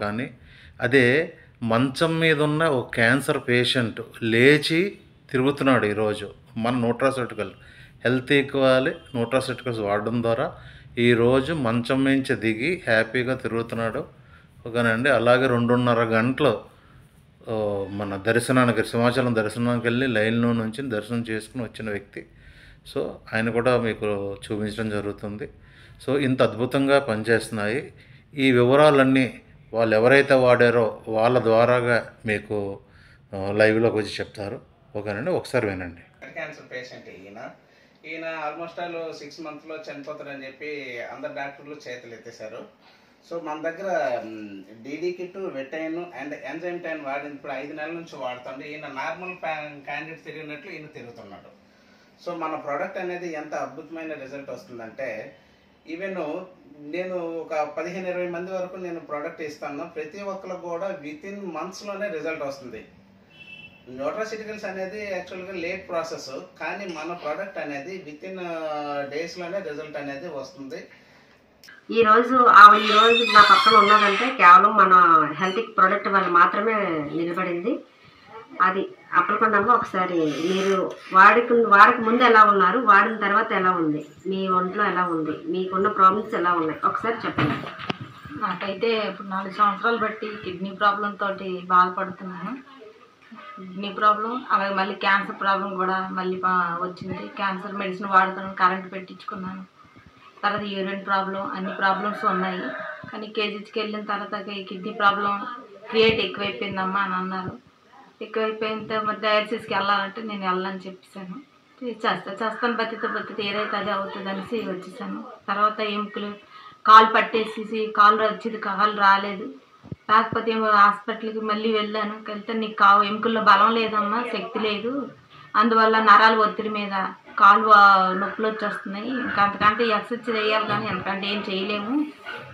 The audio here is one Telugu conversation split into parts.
కానీ, అదే మంచం మీద ఉన్న ఒక క్యాన్సర్ పేషెంట్ లేచి తిరుగుతున్నాడు ఈరోజు. మన న్యూట్రాస్యూటికల్ హెల్త్ ఈక్వాలి న్యూట్రాస్యూటికల్స్ వాడడం ద్వారా ఈరోజు మంచం నుంచి దిగి హ్యాపీగా తిరుగుతున్నాడు. ఓకేనండి. అలాగే 2.5 గంటలు మన దర్శనానికి సింహాచలం దర్శనానికి వెళ్ళి లైన్లో నుంచి దర్శనం చేసుకుని వచ్చిన వ్యక్తి. సో ఆయన కూడా మీకు చూపించడం జరుగుతుంది. సో ఇంత అద్భుతంగా పనిచేస్తున్నాయి. ఈ వివరాలన్నీ వాళ్ళు ఎవరైతే వాడారో వాళ్ళ ద్వారాగా మీకు లైవ్లోకి వచ్చి చెప్తారు. ఓకేనండి, ఒకసారి వినండి. క్యాన్సర్ పేషెంట్ ఈయన ఆల్మోస్ట్ ఆల్ 6 monthsలో చనిపోతారని చెప్పి అందరు డాక్టర్లు చేతులు ఎత్తేసారు. సో మన దగ్గర డీడీ కిట్, వెటైన్ అండ్ ఎంజైమ్ టైన్ వాడింది ఇప్పుడు 5 నెలల నుంచి వాడుతుండే. ఈయన నార్మల్ క్యాండిడేట్ తిరిగినట్లు ఈయన తిరుగుతున్నాడు. సో మన ప్రోడక్ట్ అనేది ఎంత అద్భుతమైన రిజల్ట్ వస్తుందంటే, ఈవెన్ నేను ఒక 15-20 మంది వరకు నేను ప్రోడక్ట్ ఇస్తాను. ప్రతి ఒక్కరికి కూడా వితిన్ మంత్స్లోనే రిజల్ట్ వస్తుంది. న్యూట్రాస్యూటికల్స్ అనేది యాక్చువల్గా లేట్ ప్రాసెస్, కానీ మన ప్రోడక్ట్ అనేది వితిన్ డేస్లోనే రిజల్ట్ అనేది వస్తుంది. ఈరోజు నా పక్కన ఉన్నదంటే కేవలం మన హెల్త్ ప్రోడక్ట్ వల్ల మాత్రమే నిలబడింది. అది అప్పలకొండమ్మ, ఒకసారి మీరు వాడక ముందు ఎలా ఉన్నారు, వాడిన తర్వాత ఎలా ఉంది, మీ ఒంట్లో ఎలా ఉంది, మీకున్న ప్రాబ్లమ్స్ ఎలా ఉన్నాయి, ఒకసారి చెప్పండి. నాకైతే ఇప్పుడు 4 సంవత్సరాలు బట్టి కిడ్నీ ప్రాబ్లం తోటి బాధపడుతున్నాను. కిడ్నీ ప్రాబ్లం, అలాగే మళ్ళీ క్యాన్సర్ ప్రాబ్లం కూడా మళ్ళీ వచ్చింది. క్యాన్సర్ మెడిసిన్ వాడుతున్నాను, కరెంట్ పెట్టించుకున్నాను. తర్వాత యూరిన్ ప్రాబ్లం, అన్ని ప్రాబ్లమ్స్ ఉన్నాయి. కానీ కేజీకి వెళ్ళిన తర్వాత ఈ కిడ్నీ ప్రాబ్లం క్రియేట్ ఎక్కువైపోయిందమ్మా అని అన్నారు. ఎక్కువైపోయిన మరి డయాలసిస్కి వెళ్ళాలంటే నేను వెళ్ళాలని చెప్పేసాను. చేస్తాను బతితో ఏదైతే అదే అవుతుంది అనేసి వచ్చేసాను. తర్వాత ఎముకలు కాలు పట్టేసి కాలు వచ్చేది, కాలు రాలేదు. కాకపోతే హాస్పిటల్కి మళ్ళీ వెళ్ళాను. వెళ్తే నీకు ఎముకల్లో బలం లేదమ్మా, శక్తి లేదు, అందువల్ల నరాల ఒత్తిడి మీద కాలు నొప్పులు వచ్చేస్తున్నాయి, ఇంకా అంతకంటే ఎక్సర్సైజ్ చేయాలి కానీ ఎందుకంటే ఏం చేయలేము,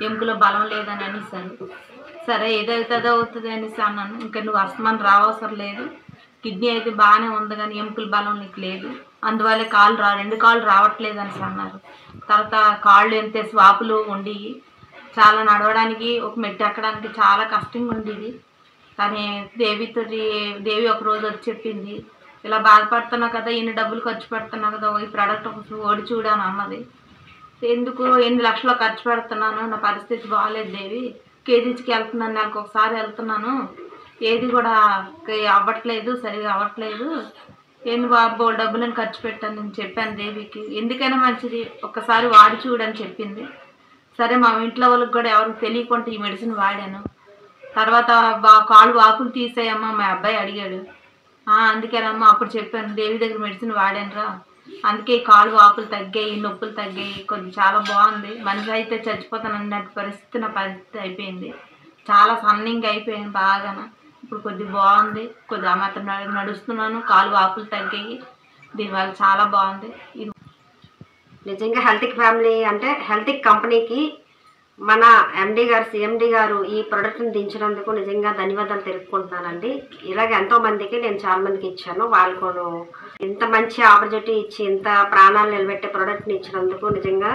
ఎముకలో బలం లేదని అనేసారు. సరే ఏదైతే అదే అవుతుంది అనేసి అన్నాను. ఇంకా నువ్వు అస్తమానం రావసరం లేదు, కిడ్నీ అయితే బాగానే ఉంది కానీ ఎముకల బలం నీకు లేదు, అందువల్లే రెండు కాళ్ళు రావట్లేదు అనేసి అన్నారు. తర్వాత కాళ్ళు ఎంత వాపులు ఉండి చాలా నడవడానికి, ఒక మెట్టు ఎక్కడానికి చాలా కష్టంగా ఉండేది. కానీ దేవి ఒకరోజు వచ్చి చెప్పింది, ఇలా బాధపడుతున్నావు కదా, ఇన్ని డబ్బులు ఖర్చు పెడుతున్నావు కదా, ఈ ప్రోడక్ట్ ఒకసారి ఓడి చూడని అన్నది. ఎందుకు 8 లక్షలు ఖర్చు పెడుతున్నాను, నా పరిస్థితి బాగాలేదు దేవి, కేజీకి వెళ్తున్నాను, నెలకు ఒకసారి వెళ్తున్నాను, ఏది కూడా అవ్వట్లేదు, సరిగా అవ్వట్లేదు, ఏంటి బాబు డబ్బులను ఖర్చు పెట్టాను నేను చెప్పాను దేవికి. ఎందుకైనా మంచిది ఒక్కసారి వాడి చూడని చెప్పింది. సరే మా ఇంట్లో వాళ్ళకి కూడా ఎవరికి తెలియకుండా ఈ మెడిసిన్ వాడాను. తర్వాత కాళ్ళు వాపులు తీసాయమ్మా మా అబ్బాయి అడిగాడు. అందుకేనమ్మా అప్పుడు చెప్పాను, దేవి దగ్గర మెడిసిన్ వాడానురా, అందుకే కాళ్ళు వాపులు తగ్గాయి, నొప్పులు తగ్గాయి, కొంచెం చాలా బాగుంది, మనిషి అయితే చచ్చిపోతాను అన్నట్టు పరిస్థితి నా పరిస్థితి అయిపోయింది. చాలా సన్నింగ్ అయిపోయాను బాగా. ఇప్పుడు కొద్దిగా బాగుంది, కొద్దిగా మాత్రం నడుస్తున్నాను, కాళ్ళు వాపులు తగ్గాయి, దీనివల్ల చాలా బాగుంది. ఇది నిజంగా హెల్తిక్ ఫ్యామిలీ అంటే హెల్తిక్ కంపెనీకి మన సిఎండి గారు ఈ ప్రోడక్ట్ని దించినందుకు నిజంగా ధన్యవాదాలు తెలుపుకుంటున్నానండి. ఇలాగ ఎంతోమందికి నేను చాలా మందికి ఇచ్చాను. వాళ్ళకు ఇంత మంచి ఆపర్చునిటీ ఇచ్చి ఇంత ప్రాణాలు నిలబెట్టే ప్రోడక్ట్ని ఇచ్చినందుకు నిజంగా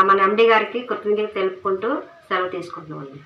మన ఎండి గారికి కృతజ్ఞతలు తెలుపుకుంటూ సెలవు తీసుకుంటున్నామండి.